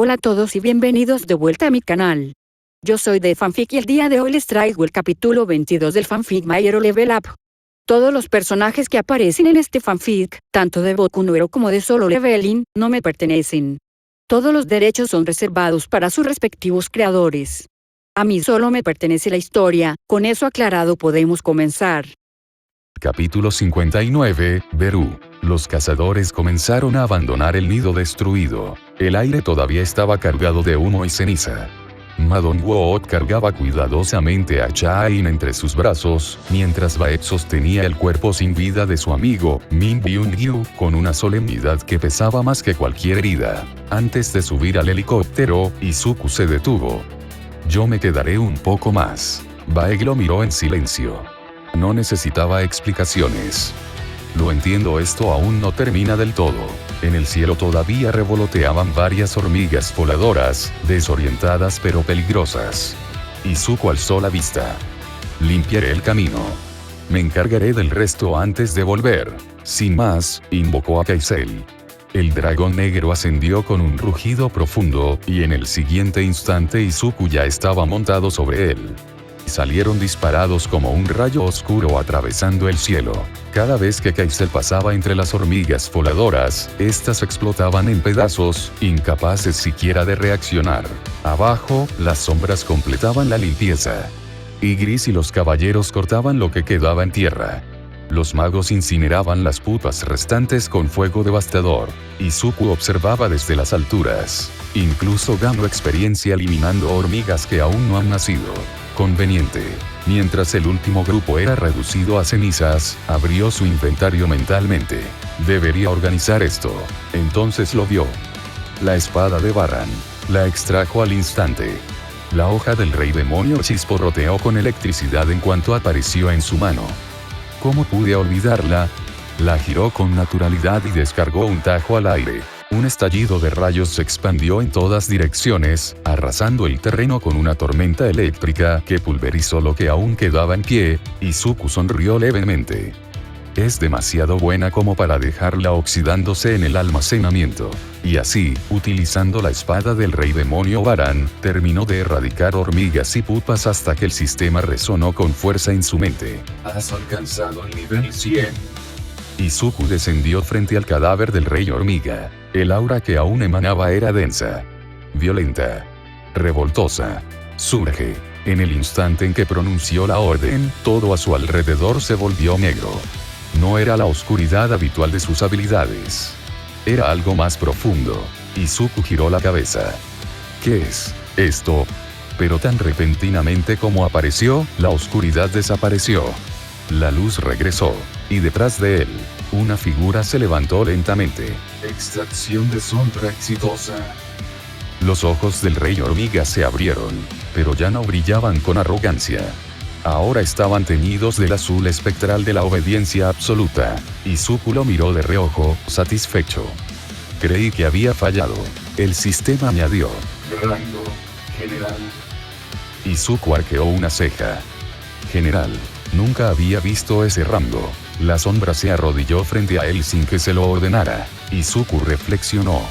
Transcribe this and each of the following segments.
Hola a todos y bienvenidos de vuelta a mi canal. Yo soy de Fanfic y el día de hoy les traigo el capítulo 22 del fanfic My Hero Level Up. Todos los personajes que aparecen en este fanfic, tanto de Boku no Hero como de Solo Leveling, no me pertenecen. Todos los derechos son reservados para sus respectivos creadores. A mí solo me pertenece la historia, con eso aclarado podemos comenzar. Capítulo 59, Beru. Los cazadores comenzaron a abandonar el nido destruido. El aire todavía estaba cargado de humo y ceniza. Madon Woot cargaba cuidadosamente a Chain entre sus brazos, mientras Baek sostenía el cuerpo sin vida de su amigo, Min Byung-gyu, con una solemnidad que pesaba más que cualquier herida. Antes de subir al helicóptero, Izuku se detuvo. Yo me quedaré un poco más. Baek lo miró en silencio. No necesitaba explicaciones. Lo entiendo, esto aún no termina del todo. En el cielo todavía revoloteaban varias hormigas voladoras, desorientadas pero peligrosas. Izuku alzó la vista. Limpiaré el camino. Me encargaré del resto antes de volver. Sin más, invocó a Kaisel. El dragón negro ascendió con un rugido profundo, y en el siguiente instante Izuku ya estaba montado sobre él. Salieron disparados como un rayo oscuro atravesando el cielo. Cada vez que Kaisel pasaba entre las hormigas voladoras, estas explotaban en pedazos, incapaces siquiera de reaccionar. Abajo, las sombras completaban la limpieza. Ygritte y los caballeros cortaban lo que quedaba en tierra. Los magos incineraban las pupas restantes con fuego devastador. Izuku observaba desde las alturas. Incluso ganó experiencia eliminando hormigas que aún no han nacido. Conveniente. Mientras el último grupo era reducido a cenizas, abrió su inventario mentalmente. Debería organizar esto. Entonces lo vio. La espada de Baran. La extrajo al instante. La hoja del rey demonio chisporroteó con electricidad en cuanto apareció en su mano. ¿Cómo pude olvidarla? La giró con naturalidad y descargó un tajo al aire. Un estallido de rayos se expandió en todas direcciones, arrasando el terreno con una tormenta eléctrica que pulverizó lo que aún quedaba en pie. Izuku sonrió levemente. Es demasiado buena como para dejarla oxidándose en el almacenamiento. Y así, utilizando la espada del rey demonio Baran, terminó de erradicar hormigas y pupas hasta que el sistema resonó con fuerza en su mente. Has alcanzado el nivel 100. Izuku descendió frente al cadáver del rey hormiga. El aura que aún emanaba era densa, violenta, revoltosa. Surge. En el instante en que pronunció la orden, todo a su alrededor se volvió negro. No era la oscuridad habitual de sus habilidades. Era algo más profundo. Izuku giró la cabeza. ¿Qué es esto? Pero tan repentinamente como apareció, la oscuridad desapareció. La luz regresó, y detrás de él, una figura se levantó lentamente. Extracción de sombra exitosa. Los ojos del rey hormiga se abrieron, pero ya no brillaban con arrogancia. Ahora estaban teñidos del azul espectral de la obediencia absoluta. Izuku lo miró de reojo, satisfecho. Creí que había fallado. El sistema añadió. Rango general. Izuku arqueó una ceja. General. Nunca había visto ese rango. La sombra se arrodilló frente a él sin que se lo ordenara. Izuku reflexionó.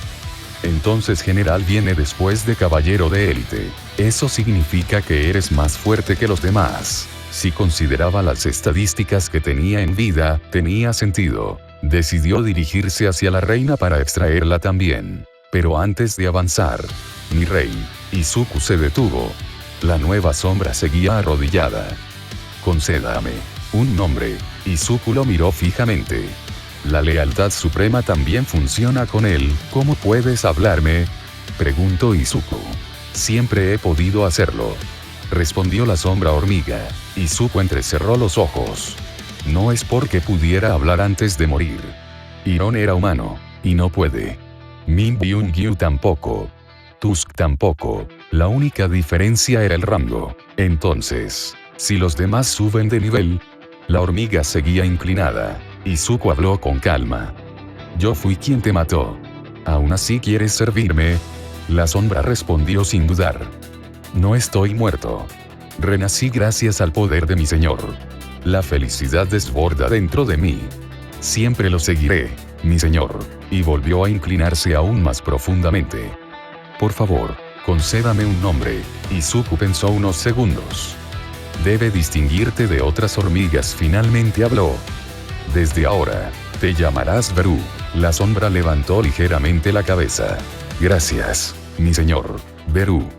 Entonces general viene después de caballero de élite. Eso significa que eres más fuerte que los demás. Si consideraba las estadísticas que tenía en vida, tenía sentido. Decidió dirigirse hacia la reina para extraerla también. Pero antes de avanzar, mi rey, Izuku se detuvo. La nueva sombra seguía arrodillada. Concédame un nombre. Izuku lo miró fijamente. La lealtad suprema también funciona con él. ¿Cómo puedes hablarme?, preguntó Izuku. Siempre he podido hacerlo, respondió la sombra hormiga. Izuku entrecerró los ojos. No es porque pudiera hablar antes de morir. Iron era humano, y no puede. Min Byung-gyu tampoco. Tusk tampoco. La única diferencia era el rango. Entonces, si los demás suben de nivel. La hormiga seguía inclinada. Izuku habló con calma. Yo fui quien te mató. ¿Aún así quieres servirme? La sombra respondió sin dudar. No estoy muerto. Renací gracias al poder de mi señor. La felicidad desborda dentro de mí. Siempre lo seguiré, mi señor. Y volvió a inclinarse aún más profundamente. Por favor, concédame un nombre. Izuku pensó unos segundos. Debe distinguirte de otras hormigas, finalmente habló. Desde ahora, te llamarás Beru. La sombra levantó ligeramente la cabeza. Gracias, mi señor, Beru.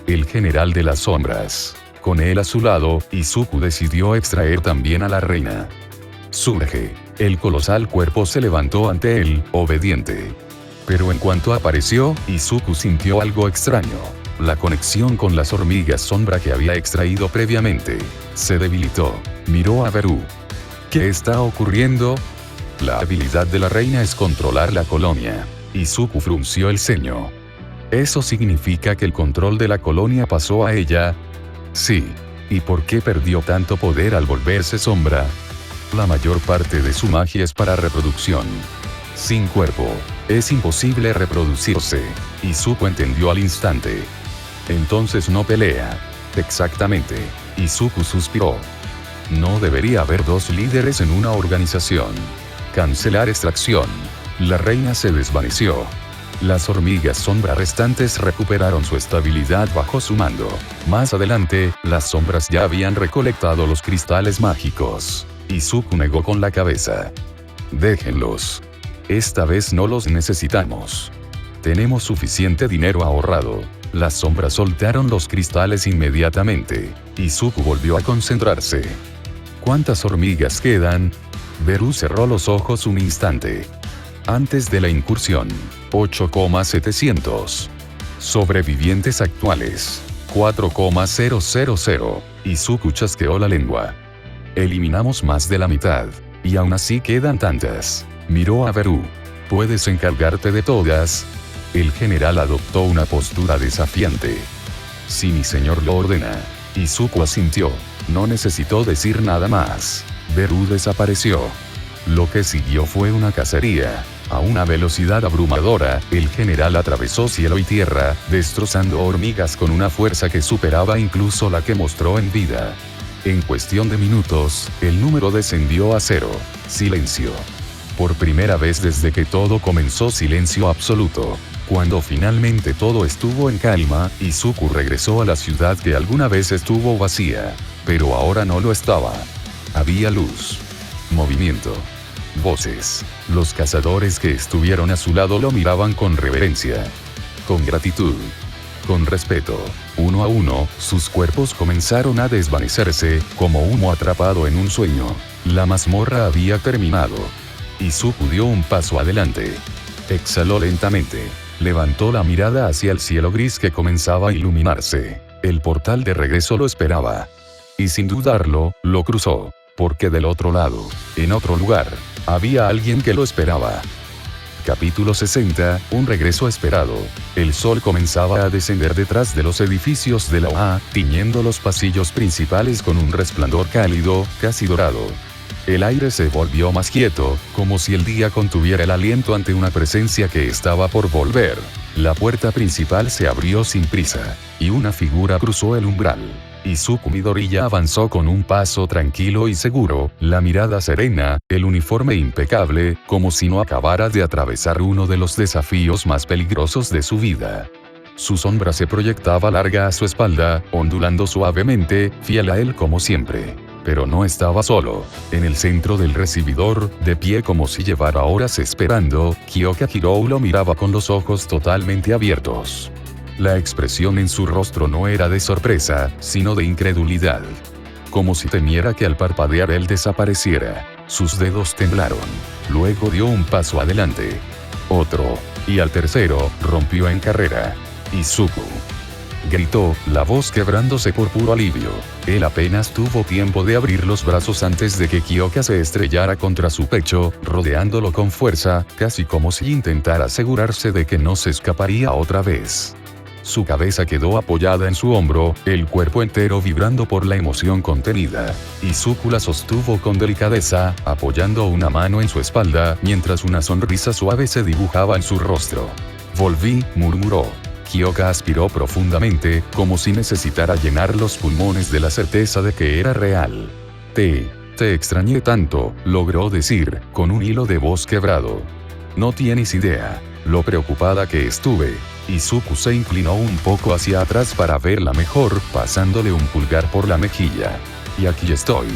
El general de las sombras. Con él a su lado, Izuku decidió extraer también a la reina. Surge. El colosal cuerpo se levantó ante él, obediente. Pero en cuanto apareció, Izuku sintió algo extraño. La conexión con las hormigas sombra que había extraído previamente se debilitó. Miró a Beru. ¿Qué está ocurriendo? La habilidad de la reina es controlar la colonia. Izuku frunció el ceño. ¿Eso significa que el control de la colonia pasó a ella? Sí. ¿Y por qué perdió tanto poder al volverse sombra? La mayor parte de su magia es para reproducción. Sin cuerpo, es imposible reproducirse. Izuku entendió al instante. Entonces no pelea. Exactamente. Izuku suspiró. No debería haber dos líderes en una organización. Cancelar extracción. La reina se desvaneció. Las hormigas sombra restantes recuperaron su estabilidad bajo su mando. Más adelante, las sombras ya habían recolectado los cristales mágicos. Izuku negó con la cabeza. Déjenlos. Esta vez no los necesitamos. Tenemos suficiente dinero ahorrado. Las sombras soltaron los cristales inmediatamente. Izuku volvió a concentrarse. ¿Cuántas hormigas quedan? Beru cerró los ojos un instante. Antes de la incursión, 8,700. Sobrevivientes actuales, 4,000. Izuku chasqueó la lengua. Eliminamos más de la mitad. Y aún así quedan tantas. Miró a Beru. ¿Puedes encargarte de todas? El general adoptó una postura desafiante. Si mi señor lo ordena. Izuku asintió. No necesitó decir nada más. Beru desapareció. Lo que siguió fue una cacería. A una velocidad abrumadora, el general atravesó cielo y tierra, destrozando hormigas con una fuerza que superaba incluso la que mostró en vida. En cuestión de minutos, el número descendió a 0. Silencio. Por primera vez desde que todo comenzó, silencio absoluto. Cuando finalmente todo estuvo en calma, Izuku regresó a la ciudad que alguna vez estuvo vacía. Pero ahora no lo estaba. Había luz. Movimiento. Voces. Los cazadores que estuvieron a su lado lo miraban con reverencia. Con gratitud. Con respeto. Uno a uno, sus cuerpos comenzaron a desvanecerse, como humo atrapado en un sueño. La mazmorra había terminado. Izuku dio un paso adelante. Exhaló lentamente. Levantó la mirada hacia el cielo gris que comenzaba a iluminarse. El portal de regreso lo esperaba. Y sin dudarlo, lo cruzó. Porque del otro lado, en otro lugar, había alguien que lo esperaba. Capítulo 60, un regreso esperado. El sol comenzaba a descender detrás de los edificios de la OA, tiñendo los pasillos principales con un resplandor cálido, casi dorado. El aire se volvió más quieto, como si el día contuviera el aliento ante una presencia que estaba por volver. La puerta principal se abrió sin prisa, y una figura cruzó el umbral. Izuku Midoriya avanzó con un paso tranquilo y seguro, la mirada serena, el uniforme impecable, como si no acabara de atravesar uno de los desafíos más peligrosos de su vida. Su sombra se proyectaba larga a su espalda, ondulando suavemente, fiel a él como siempre. Pero no estaba solo. En el centro del recibidor, de pie como si llevara horas esperando, Kyoka Hirou lo miraba con los ojos totalmente abiertos. La expresión en su rostro no era de sorpresa, sino de incredulidad. Como si temiera que al parpadear él desapareciera. Sus dedos temblaron. Luego dio un paso adelante. Otro. Y al tercero, rompió en carrera. Izuku. Gritó, la voz quebrándose por puro alivio. Él apenas tuvo tiempo de abrir los brazos antes de que Kyoka se estrellara contra su pecho, rodeándolo con fuerza, casi como si intentara asegurarse de que no se escaparía otra vez. Su cabeza quedó apoyada en su hombro, el cuerpo entero vibrando por la emoción contenida. Izuku la sostuvo con delicadeza, apoyando una mano en su espalda, mientras una sonrisa suave se dibujaba en su rostro. Volví, murmuró. Kyoka aspiró profundamente, como si necesitara llenar los pulmones de la certeza de que era real. Te extrañé tanto, logró decir, con un hilo de voz quebrado. No tienes idea, lo preocupada que estuve. Izuku se inclinó un poco hacia atrás para verla mejor, pasándole un pulgar por la mejilla. Y aquí estoy.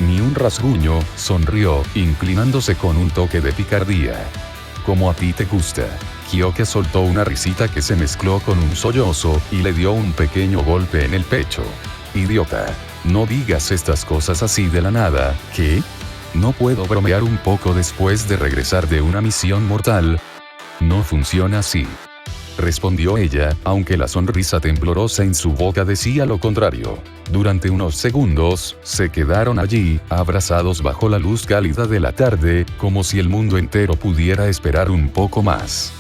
Ni un rasguño, sonrió, inclinándose con un toque de picardía. Como a ti te gusta. Kyoka soltó una risita que se mezcló con un sollozo, y le dio un pequeño golpe en el pecho. Idiota. No digas estas cosas así de la nada, ¿qué? ¿No puedo bromear un poco después de regresar de una misión mortal? No funciona así. Respondió ella, aunque la sonrisa temblorosa en su boca decía lo contrario. Durante unos segundos, se quedaron allí, abrazados bajo la luz cálida de la tarde, como si el mundo entero pudiera esperar un poco más.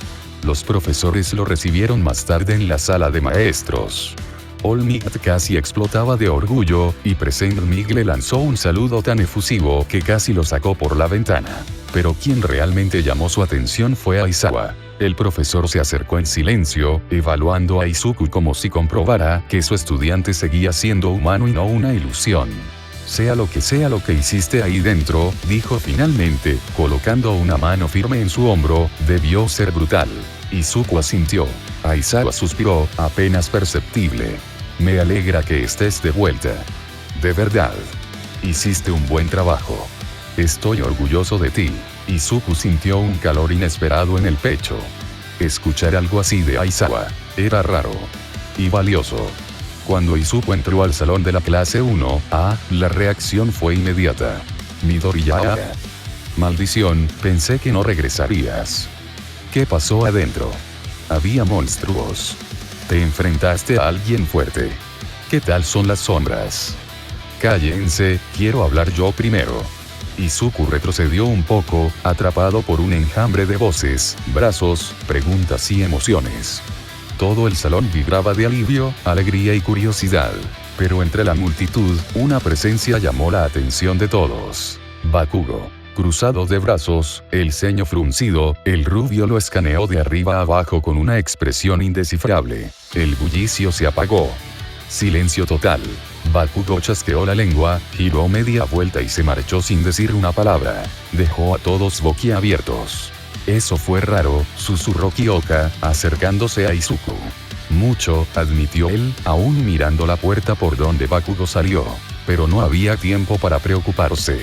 Los profesores lo recibieron más tarde en la sala de maestros. All Might casi explotaba de orgullo, y Present Mig le lanzó un saludo tan efusivo que casi lo sacó por la ventana. Pero quien realmente llamó su atención fue Aizawa. El profesor se acercó en silencio, evaluando a Izuku como si comprobara que su estudiante seguía siendo humano y no una ilusión. Sea lo que hiciste ahí dentro, dijo finalmente, colocando una mano firme en su hombro, debió ser brutal. Izuku asintió. Aizawa suspiró, apenas perceptible. Me alegra que estés de vuelta. De verdad. Hiciste un buen trabajo. Estoy orgulloso de ti. Izuku sintió un calor inesperado en el pecho. Escuchar algo así de Aizawa era raro. Y valioso. Cuando Izuku entró al salón de la clase 1A, la reacción fue inmediata. Midoriya. Maldición, pensé que no regresarías. ¿Qué pasó adentro? Había monstruos. Te enfrentaste a alguien fuerte. ¿Qué tal son las sombras? Cállense, quiero hablar yo primero. Izuku retrocedió un poco, atrapado por un enjambre de voces, brazos, preguntas y emociones. Todo el salón vibraba de alivio, alegría y curiosidad. Pero entre la multitud, una presencia llamó la atención de todos. Bakugo. Cruzado de brazos, el ceño fruncido, el rubio lo escaneó de arriba a abajo con una expresión indescifrable. El bullicio se apagó. Silencio total. Bakugo chasqueó la lengua, giró media vuelta y se marchó sin decir una palabra. Dejó a todos boquiabiertos. Eso fue raro, susurró Kyoka, acercándose a Izuku. Mucho, admitió él, aún mirando la puerta por donde Bakugo salió. Pero no había tiempo para preocuparse.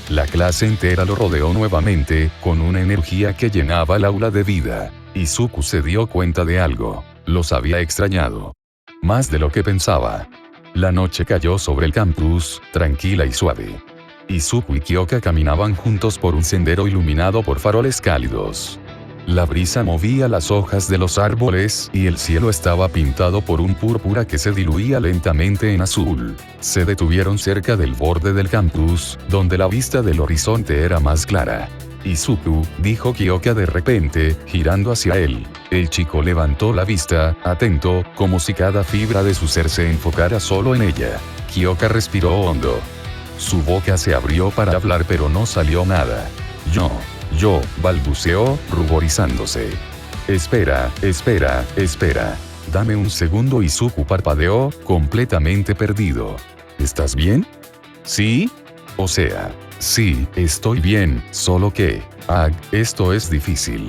La clase entera lo rodeó nuevamente, con una energía que llenaba el aula de vida. Izuku se dio cuenta de algo. Los había extrañado. Más de lo que pensaba. La noche cayó sobre el campus, tranquila y suave. Izuku y Kyoka caminaban juntos por un sendero iluminado por faroles cálidos. La brisa movía las hojas de los árboles, y el cielo estaba pintado por un púrpura que se diluía lentamente en azul. Se detuvieron cerca del borde del campus, donde la vista del horizonte era más clara. Izuku, dijo Kyoka de repente, girando hacia él. El chico levantó la vista, atento, como si cada fibra de su ser se enfocara solo en ella. Kyoka respiró hondo. Su boca se abrió para hablar pero no salió nada. Yo, balbuceó, ruborizándose. Espera. Dame un segundo. Izuku parpadeó, completamente perdido. ¿Estás bien? ¿Sí? O sea, sí, estoy bien, solo que, esto es difícil.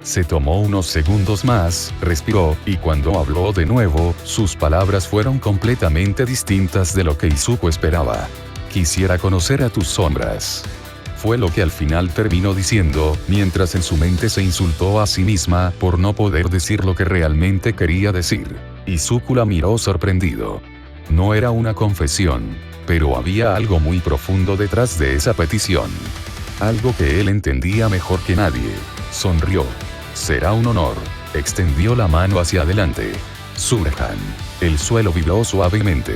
Se tomó unos segundos más, respiró, y cuando habló de nuevo, sus palabras fueron completamente distintas de lo que Izuku esperaba. Quisiera conocer a tus sombras. Fue lo que al final terminó diciendo, mientras en su mente se insultó a sí misma por no poder decir lo que realmente quería decir. Izuku la miró sorprendido. No era una confesión, pero había algo muy profundo detrás de esa petición. Algo que él entendía mejor que nadie. Sonrió. Será un honor. Extendió la mano hacia adelante. Surjan. El suelo vibró suavemente.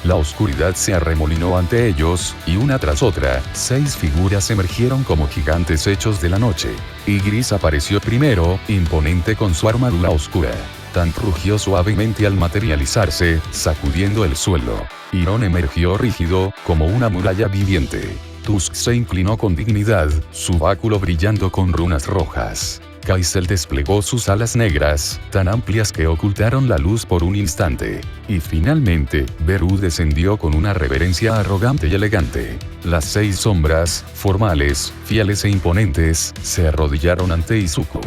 La oscuridad se arremolinó ante ellos, y una tras otra, 6 figuras emergieron como gigantes hechos de la noche. Ygritte apareció primero, imponente con su armadura oscura. Tant rugió suavemente al materializarse, sacudiendo el suelo. Iron emergió rígido, como una muralla viviente. Tusk se inclinó con dignidad, su báculo brillando con runas rojas. Kai'Sel desplegó sus alas negras, tan amplias que ocultaron la luz por un instante. Y finalmente, Beru descendió con una reverencia arrogante y elegante. Las 6 sombras, formales, fieles e imponentes, se arrodillaron ante Izuku.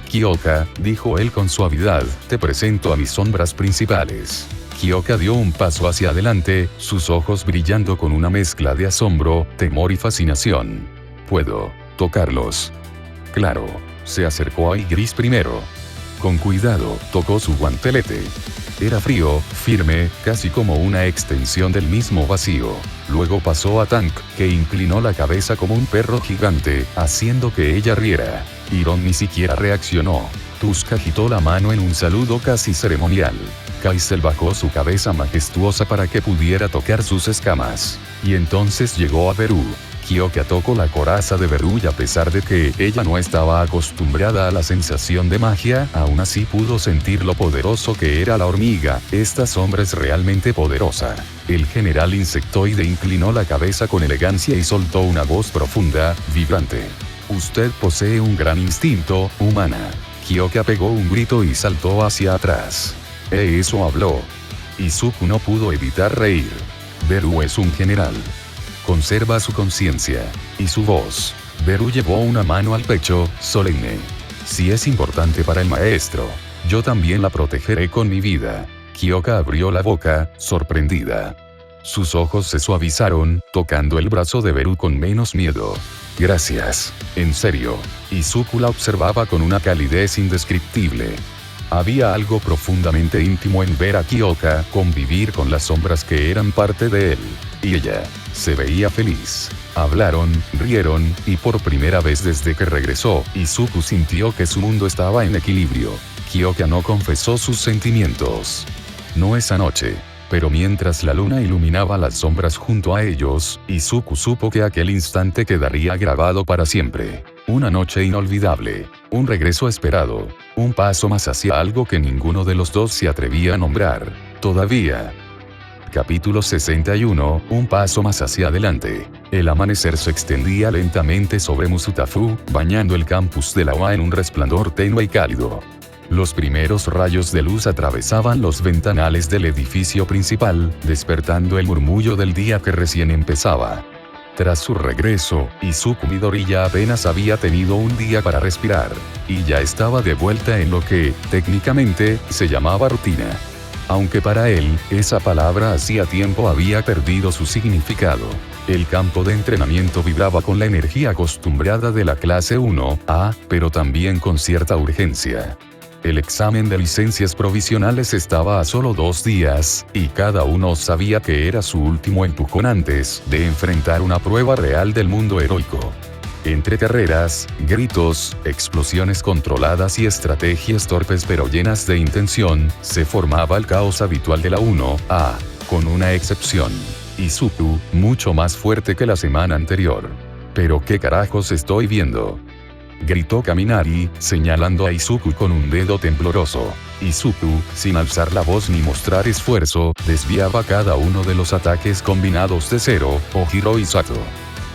Kyoka, dijo él con suavidad, te presento a mis sombras principales. Kyoka dio un paso hacia adelante, sus ojos brillando con una mezcla de asombro, temor y fascinación. ¿Puedo tocarlos? Claro. Se acercó a Igris primero. Con cuidado, tocó su guantelete. Era frío, firme, casi como una extensión del mismo vacío. Luego pasó a Tank, que inclinó la cabeza como un perro gigante, haciendo que ella riera. Iron ni siquiera reaccionó. Tusk agitó la mano en un saludo casi ceremonial. Kai'Sel bajó su cabeza majestuosa para que pudiera tocar sus escamas. Y entonces llegó a Beru. Kyoka tocó la coraza de Beru y a pesar de que ella no estaba acostumbrada a la sensación de magia, aún así pudo sentir lo poderoso que era la hormiga. Esta sombra es realmente poderosa. El general insectoide inclinó la cabeza con elegancia y soltó una voz profunda, vibrante. Usted posee un gran instinto, humana. Kyoka pegó un grito y saltó hacia atrás. Eso habló. Izuku no pudo evitar reír. Beru es un general. Conserva su conciencia y su voz. Beru llevó una mano al pecho, solemne. Si es importante para el maestro, yo también la protegeré con mi vida. Kyoka abrió la boca, sorprendida. Sus ojos se suavizaron, tocando el brazo de Beru con menos miedo. Gracias. En serio. Izuku la observaba con una calidez indescriptible. Había algo profundamente íntimo en ver a Kyoka convivir con las sombras que eran parte de él. Y ella se veía feliz. Hablaron, rieron, y por primera vez desde que regresó, Izuku sintió que su mundo estaba en equilibrio. Kyoka no confesó sus sentimientos. No esa noche. Pero mientras la luna iluminaba las sombras junto a ellos, Izuku supo que aquel instante quedaría grabado para siempre. Una noche inolvidable. Un regreso esperado. Un paso más hacia algo que ninguno de los dos se atrevía a nombrar. Todavía. Capítulo 61, un paso más hacia adelante. El amanecer se extendía lentamente sobre Musutafu, bañando el campus de la UA en un resplandor tenue y cálido. Los primeros rayos de luz atravesaban los ventanales del edificio principal, despertando el murmullo del día que recién empezaba. Tras su regreso, Izuku Midori ya apenas había tenido un día para respirar, y ya estaba de vuelta en lo que, técnicamente, se llamaba rutina. Aunque para él, esa palabra hacía tiempo había perdido su significado. El campo de entrenamiento vibraba con la energía acostumbrada de la clase 1A, pero también con cierta urgencia. El examen de licencias provisionales estaba a solo 2 días, y cada uno sabía que era su último empujón antes de enfrentar una prueba real del mundo heroico. Entre carreras, gritos, explosiones controladas y estrategias torpes pero llenas de intención, se formaba el caos habitual de la 1A, con una excepción. Izuku, mucho más fuerte que la semana anterior. ¿Pero qué carajos estoy viendo?, gritó Kaminari, señalando a Izuku con un dedo tembloroso. Izuku, sin alzar la voz ni mostrar esfuerzo, desviaba cada uno de los ataques combinados de Zero, Ojiro y Sato.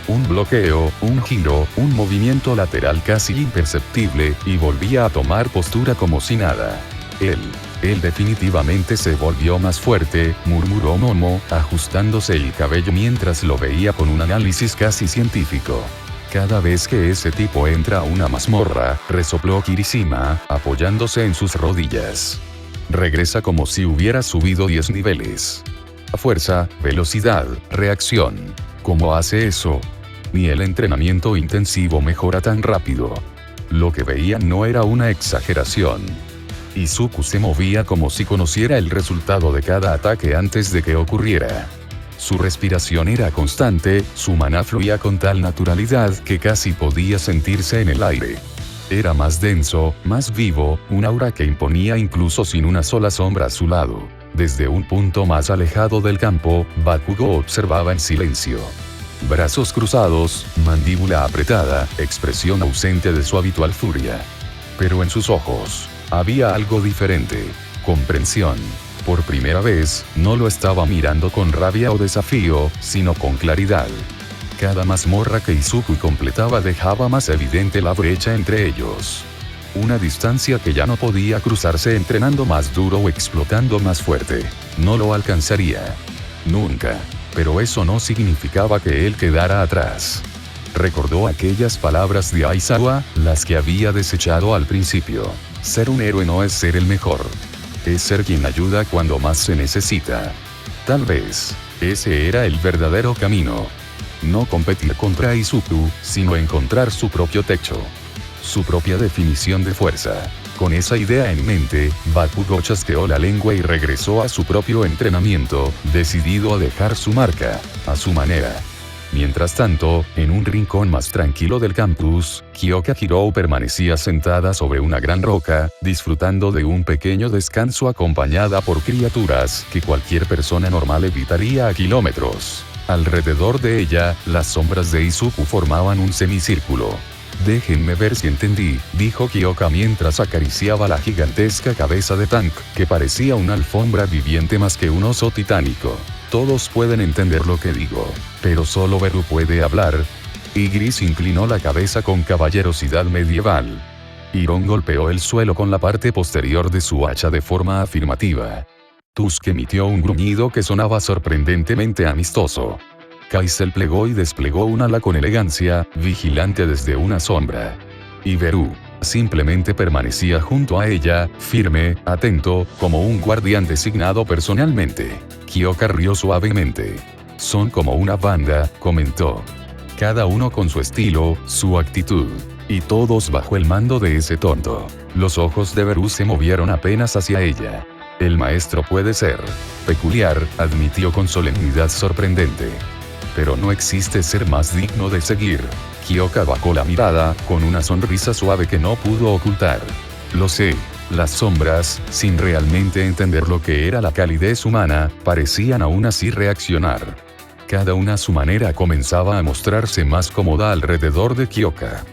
Un bloqueo, un giro, un movimiento lateral casi imperceptible, y volvía a tomar postura como si nada. Él definitivamente se volvió más fuerte, murmuró Momo, ajustándose el cabello mientras lo veía con un análisis casi científico. Cada vez que ese tipo entra a una mazmorra, resopló Kirishima, apoyándose en sus rodillas. Regresa como si hubiera subido 10 niveles. Fuerza, velocidad, reacción. ¿Cómo hace eso? Ni el entrenamiento intensivo mejora tan rápido. Lo que veía no era una exageración. Izuku se movía como si conociera el resultado de cada ataque antes de que ocurriera. Su respiración era constante, su maná fluía con tal naturalidad que casi podía sentirse en el aire. Era más denso, más vivo, un aura que imponía incluso sin una sola sombra a su lado. Desde un punto más alejado del campo, Bakugo observaba en silencio. Brazos cruzados, mandíbula apretada, expresión ausente de su habitual furia. Pero en sus ojos, había algo diferente. Comprensión. Por primera vez, no lo estaba mirando con rabia o desafío, sino con claridad. Cada mazmorra que Izuku completaba dejaba más evidente la brecha entre ellos. Una distancia que ya no podía cruzarse entrenando más duro o explotando más fuerte. No lo alcanzaría. Nunca. Pero eso no significaba que él quedara atrás. Recordó aquellas palabras de Aizawa, las que había desechado al principio. Ser un héroe no es ser el mejor. Es ser quien ayuda cuando más se necesita. Tal vez, ese era el verdadero camino. No competir contra Izuku, sino encontrar su propio techo. Su propia definición de fuerza. Con esa idea en mente, Bakugo chasqueó la lengua y regresó a su propio entrenamiento, decidido a dejar su marca, a su manera. Mientras tanto, en un rincón más tranquilo del campus, Kyoka Hirou permanecía sentada sobre una gran roca, disfrutando de un pequeño descanso acompañada por criaturas que cualquier persona normal evitaría a kilómetros. Alrededor de ella, las sombras de Izuku formaban un semicírculo. Déjenme ver si entendí, dijo Kyoka mientras acariciaba la gigantesca cabeza de Tank, que parecía una alfombra viviente más que un oso titánico. Todos pueden entender lo que digo, pero solo Beru puede hablar. Igris inclinó la cabeza con caballerosidad medieval. Iron golpeó el suelo con la parte posterior de su hacha de forma afirmativa. Tusk emitió un gruñido que sonaba sorprendentemente amistoso. Kaisel plegó y desplegó un ala con elegancia, vigilante desde una sombra. Y Beru simplemente permanecía junto a ella, firme, atento, como un guardián designado personalmente. Kyoka rió suavemente. Son como una banda, comentó. Cada uno con su estilo, su actitud. Y todos bajo el mando de ese tonto. Los ojos de Beru se movieron apenas hacia ella. El maestro puede ser peculiar, admitió con solemnidad sorprendente. Pero no existe ser más digno de seguir. Kyoka bajó la mirada, con una sonrisa suave que no pudo ocultar. Lo sé. Las sombras, sin realmente entender lo que era la calidez humana, parecían aún así reaccionar. Cada una a su manera comenzaba a mostrarse más cómoda alrededor de Kyoka.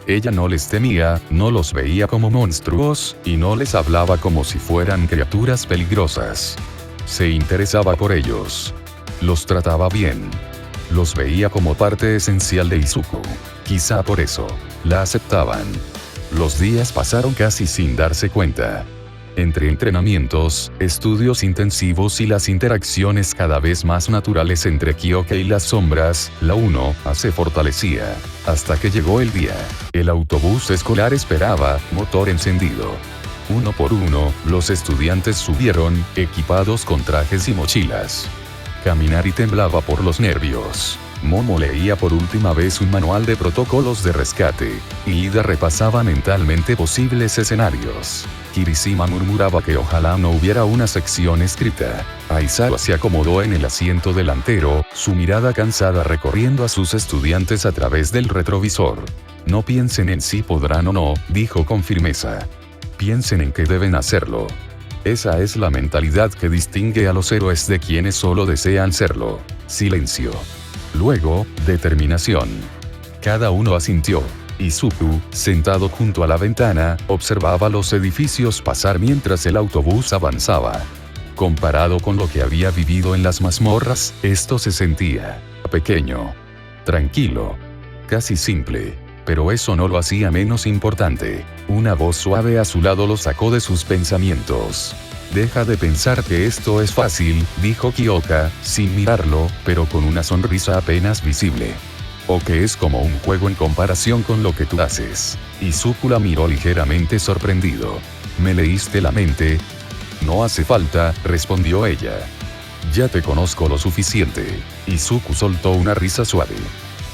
Ella no les temía, no los veía como monstruos, y no les hablaba como si fueran criaturas peligrosas. Se interesaba por ellos. Los trataba bien. Los veía como parte esencial de Izuku. Quizá por eso, la aceptaban. Los días pasaron casi sin darse cuenta. Entre entrenamientos, estudios intensivos y las interacciones cada vez más naturales entre Kyoka y las sombras, la UNO-A se fortalecía. Hasta que llegó el día. El autobús escolar esperaba, motor encendido. Uno por uno, los estudiantes subieron, equipados con trajes y mochilas. Caminar y temblaba por los nervios. Momo leía por última vez un manual de protocolos de rescate, y Ida repasaba mentalmente posibles escenarios. Kirishima murmuraba que ojalá no hubiera una sección escrita. Aizawa se acomodó en el asiento delantero, su mirada cansada recorriendo a sus estudiantes a través del retrovisor. No piensen en si podrán o no, dijo con firmeza. Piensen en que deben hacerlo. Esa es la mentalidad que distingue a los héroes de quienes solo desean serlo. Silencio. Luego, determinación. Cada uno asintió. Izuku, sentado junto a la ventana, observaba los edificios pasar mientras el autobús avanzaba. Comparado con lo que había vivido en las mazmorras, esto se sentía pequeño, tranquilo, casi simple. Pero eso no lo hacía menos importante. Una voz suave a su lado lo sacó de sus pensamientos. Deja de pensar que esto es fácil, dijo Kyoka, sin mirarlo, pero con una sonrisa apenas visible. O que es como un juego en comparación con lo que tú haces. Izuku la miró ligeramente sorprendido. ¿Me leíste la mente? No hace falta, respondió ella. Ya te conozco lo suficiente. Izuku soltó una risa suave.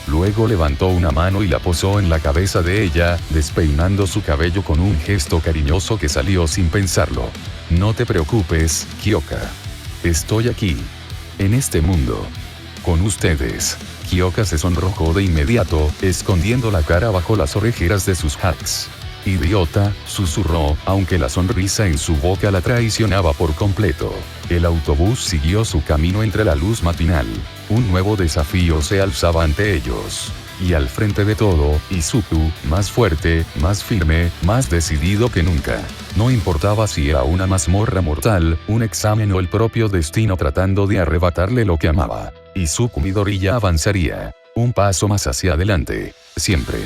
Luego levantó una mano y la posó en la cabeza de ella, despeinando su cabello con un gesto cariñoso que salió sin pensarlo. No te preocupes, Kyoka. Estoy aquí. En este mundo. Con ustedes. Kyoka se sonrojó de inmediato, escondiendo la cara bajo las orejeras de sus hats. Idiota, susurró, aunque la sonrisa en su boca la traicionaba por completo. El autobús siguió su camino entre la luz matinal. Un nuevo desafío se alzaba ante ellos. Y al frente de todo, Izuku, más fuerte, más firme, más decidido que nunca. No importaba si era una mazmorra mortal, un examen o el propio destino tratando de arrebatarle lo que amaba. Izuku Midoriya avanzaría. Un paso más hacia adelante. Siempre.